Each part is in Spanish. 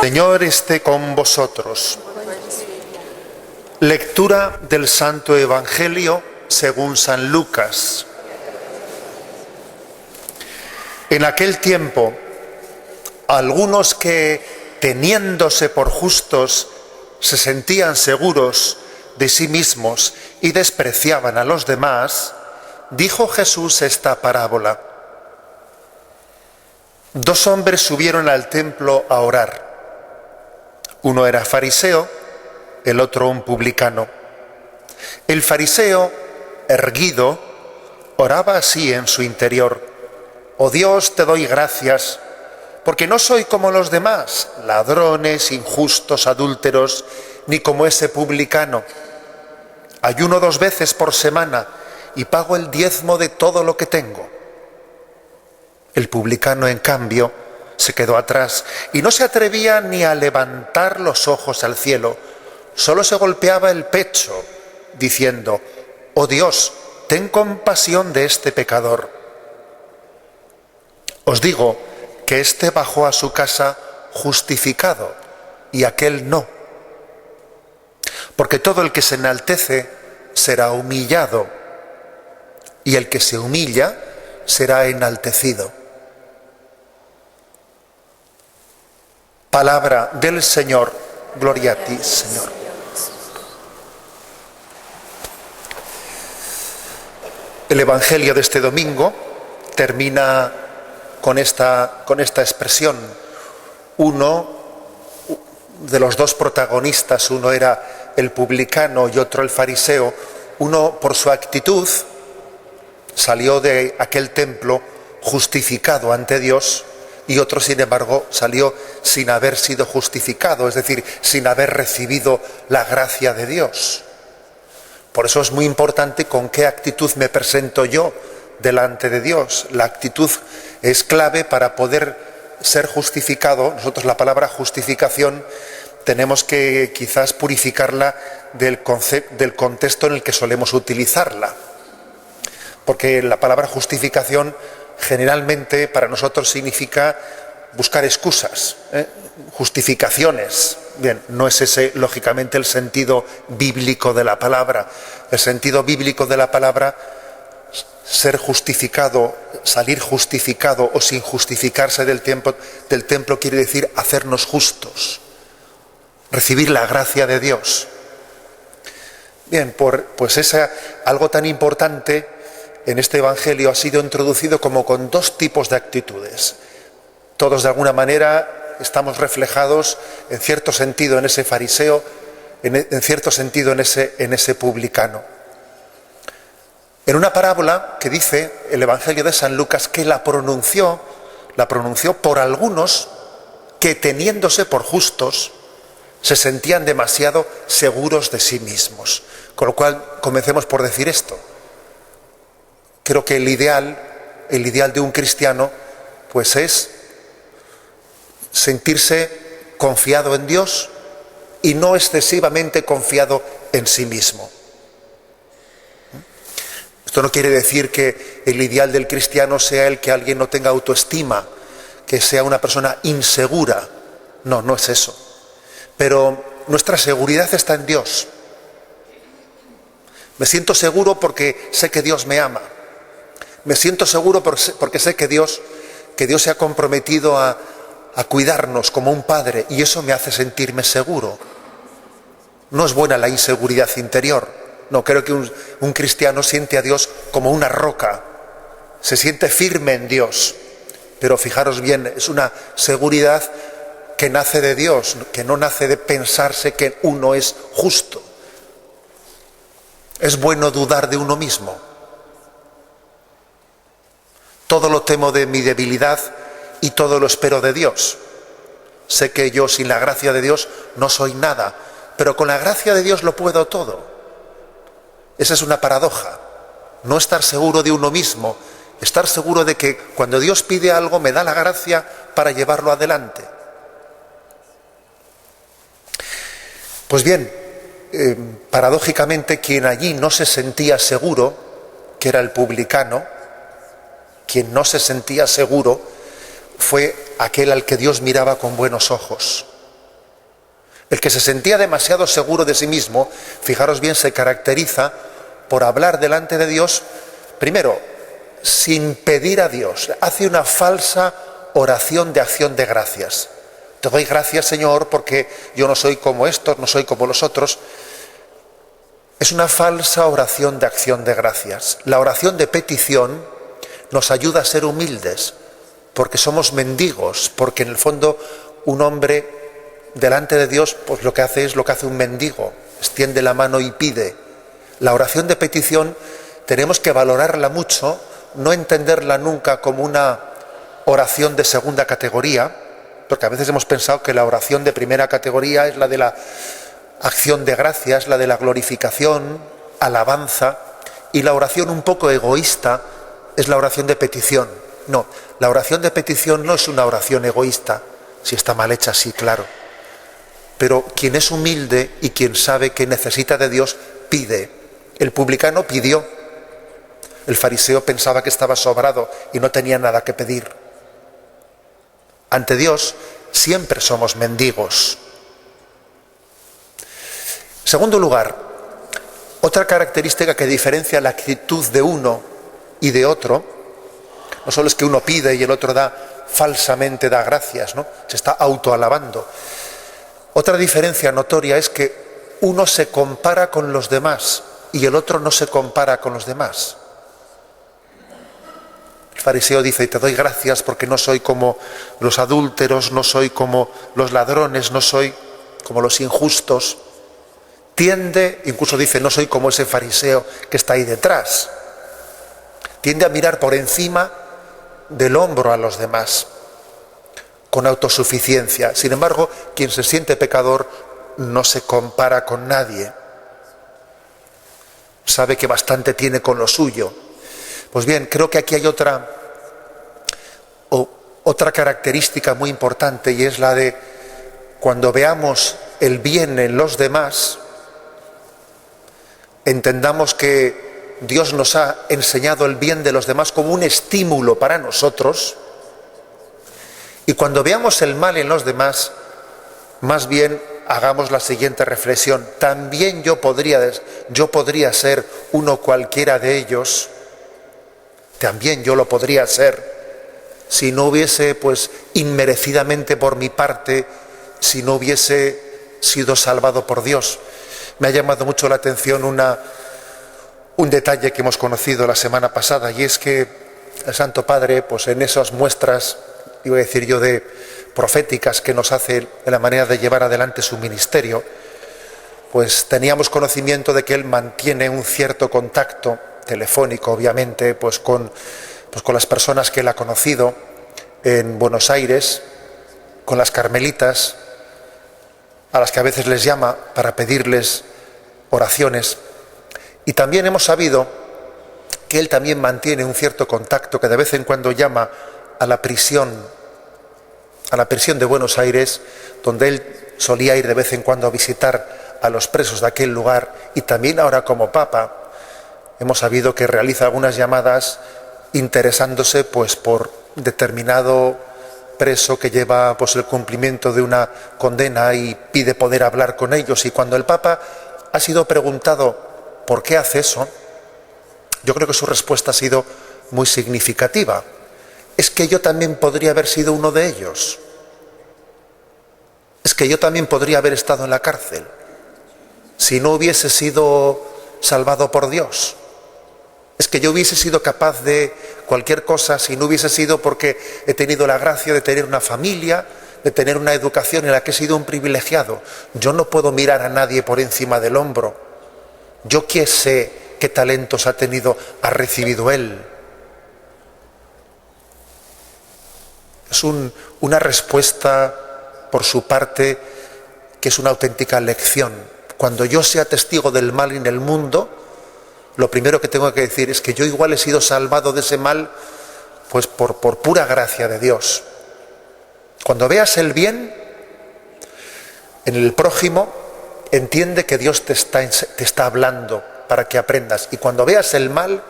Señor esté con vosotros. Lectura del Santo Evangelio según San Lucas. En aquel tiempo, algunos que, teniéndose por justos, se sentían seguros de sí mismos y despreciaban a los demás, dijo Jesús esta parábola. Dos hombres subieron al templo a orar. Uno era fariseo, el otro un publicano. El fariseo, erguido, oraba así en su interior: «Oh Dios, te doy gracias, porque no soy como los demás, ladrones, injustos, adúlteros, ni como ese publicano. Ayuno 2 veces por semana y pago el 10º de todo lo que tengo». El publicano, en cambio, se quedó atrás y no se atrevía ni a levantar los ojos al cielo, solo se golpeaba el pecho, diciendo: «Oh Dios, ten compasión de este pecador». Os digo que éste bajó a su casa justificado y aquel no. Porque todo el que se enaltece será humillado, y el que se humilla será enaltecido. Palabra del Señor. Gloria a ti, Señor. El Evangelio de este domingo termina con esta expresión. Uno de los dos protagonistas, uno era el publicano y otro el fariseo, uno por su actitud salió de aquel templo justificado ante Dios, y otro, sin embargo, salió sin haber sido justificado, es decir, sin haber recibido la gracia de Dios. Por eso es muy importante con qué actitud me presento yo delante de Dios. La actitud es clave para poder ser justificado. Nosotros la palabra justificación tenemos que quizás purificarla del contexto en el que solemos utilizarla. Porque la palabra justificación generalmente para nosotros significa buscar excusas, justificaciones. Bien, no es ese lógicamente el sentido bíblico de la palabra. El sentido bíblico de la palabra, ser justificado, salir justificado o sin justificarse del templo quiere decir hacernos justos, recibir la gracia de Dios. Bien, pues algo tan importante en este Evangelio ha sido introducido como con 2 tipos de actitudes. Todos de alguna manera estamos reflejados en cierto sentido en ese fariseo, en cierto sentido en ese publicano. En una parábola que dice el Evangelio de San Lucas que la pronunció por algunos que, teniéndose por justos, se sentían demasiado seguros de sí mismos. Con lo cual, comencemos por decir esto. Creo que el ideal de un cristiano pues es sentirse confiado en Dios y no excesivamente confiado en sí mismo. Esto no quiere decir que el ideal del cristiano sea el que alguien no tenga autoestima, que sea una persona insegura. No es eso. Pero nuestra seguridad está en Dios. Me siento seguro porque sé que Dios me ama. Me siento seguro porque sé que Dios se ha comprometido a cuidarnos como un padre, y eso me hace sentirme seguro. No es buena la inseguridad interior. No, creo que un cristiano siente a Dios como una roca, se siente firme en Dios. Pero fijaros bien, es una seguridad que nace de Dios, que no nace de pensarse que uno es justo. Es bueno dudar de uno mismo. Todo lo temo de mi debilidad y todo lo espero de Dios. Sé que yo sin la gracia de Dios no soy nada, pero con la gracia de Dios lo puedo todo. Esa es una paradoja. No estar seguro de uno mismo, estar seguro de que cuando Dios pide algo me da la gracia para llevarlo adelante. Pues bien, paradójicamente quien allí no se sentía seguro, que era el publicano, quien no se sentía seguro fue aquel al que Dios miraba con buenos ojos. El que se sentía demasiado seguro de sí mismo, fijaros bien, se caracteriza por hablar delante de Dios, primero, sin pedir a Dios. Hace una falsa oración de acción de gracias. Te doy gracias, Señor, porque yo no soy como estos, no soy como los otros. Es una falsa oración de acción de gracias. La oración de petición nos ayuda a ser humildes, porque somos mendigos, porque en el fondo un hombre delante de Dios, pues lo que hace es lo que hace un mendigo, extiende la mano y pide. La oración de petición tenemos que valorarla mucho, no entenderla nunca como una oración de segunda categoría, porque a veces hemos pensado que la oración de primera categoría es la de la acción de gracias, la de la glorificación, alabanza, y la oración un poco egoísta es la oración de petición. No, la oración de petición no es una oración egoísta, si está mal hecha, sí, claro. Pero quien es humilde y quien sabe que necesita de Dios, pide. El publicano pidió. El fariseo pensaba que estaba sobrado y no tenía nada que pedir. Ante Dios siempre somos mendigos. En segundo lugar, otra característica que diferencia la actitud de uno y de otro, no solo es que uno pide y el otro falsamente da gracias, ¿no? Se está autoalabando. Otra diferencia notoria es que uno se compara con los demás y el otro no se compara con los demás. El fariseo dice, te doy gracias porque no soy como los adúlteros, no soy como los ladrones, no soy como los injustos. Tiende, incluso dice, no soy como ese fariseo que está ahí detrás. Tiende a mirar por encima del hombro a los demás, con autosuficiencia. Sin embargo, quien se siente pecador no se compara con nadie. Sabe que bastante tiene con lo suyo. Pues bien, creo que aquí hay otra característica muy importante, y es la de cuando veamos el bien en los demás, entendamos que Dios nos ha enseñado el bien de los demás como un estímulo para nosotros, y cuando veamos el mal en los demás, más bien hagamos la siguiente reflexión: también yo podría ser uno cualquiera de ellos, también yo lo podría ser, si no hubiese, pues inmerecidamente por mi parte, si no hubiese sido salvado por Dios. Me ha llamado mucho la atención un detalle que hemos conocido la semana pasada, y es que el Santo Padre, pues en esas muestras, iba a decir yo, de proféticas que nos hace en la manera de llevar adelante su ministerio, pues teníamos conocimiento de que él mantiene un cierto contacto telefónico, obviamente, pues con las personas que él ha conocido en Buenos Aires, con las carmelitas, a las que a veces les llama para pedirles oraciones. Y también hemos sabido que él también mantiene un cierto contacto, que de vez en cuando llama a la prisión de Buenos Aires, donde él solía ir de vez en cuando a visitar a los presos de aquel lugar, y también ahora como Papa hemos sabido que realiza algunas llamadas interesándose pues por determinado preso que lleva pues el cumplimiento de una condena y pide poder hablar con ellos. Y cuando el Papa ha sido preguntado por qué hace eso, yo creo que su respuesta ha sido muy significativa: es que yo también podría haber sido uno de ellos, es que yo también podría haber estado en la cárcel si no hubiese sido salvado por Dios. Es que yo hubiese sido capaz de cualquier cosa si no hubiese sido porque he tenido la gracia de tener una familia, de tener una educación en la que he sido un privilegiado. Yo no puedo mirar a nadie por encima del hombro. Yo qué sé qué talentos ha recibido él. Es una respuesta por su parte que es una auténtica lección. Cuando yo sea testigo del mal en el mundo, lo primero que tengo que decir es que yo igual he sido salvado de ese mal pues por pura gracia de Dios. Cuando veas el bien en el prójimo, entiende que Dios te está hablando para que aprendas. Y cuando veas el mal,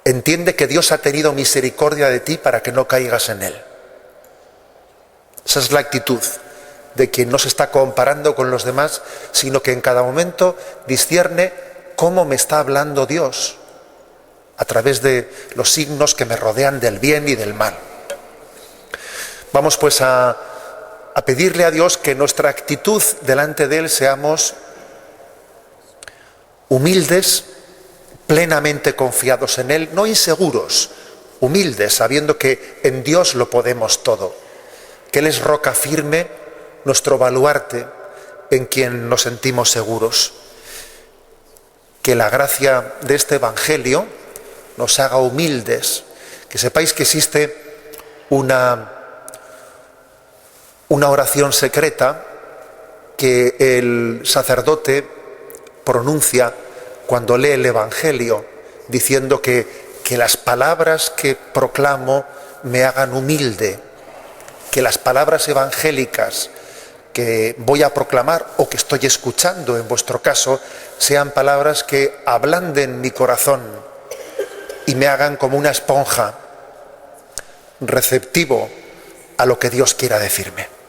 entiende que Dios ha tenido misericordia de ti para que no caigas en él. Esa es la actitud de quien no se está comparando con los demás, sino que en cada momento discierne cómo me está hablando Dios a través de los signos que me rodean del bien y del mal. Vamos pues a pedirle a Dios que nuestra actitud delante de Él seamos humildes, plenamente confiados en Él, no inseguros, humildes, sabiendo que en Dios lo podemos todo, que Él es roca firme, nuestro baluarte, en quien nos sentimos seguros. Que la gracia de este Evangelio nos haga humildes, que sepáis que existe una oración secreta que el sacerdote pronuncia cuando lee el Evangelio, diciendo que las palabras que proclamo me hagan humilde, que las palabras evangélicas que voy a proclamar o que estoy escuchando en vuestro caso sean palabras que ablanden mi corazón y me hagan como una esponja receptivo a lo que Dios quiera decirme.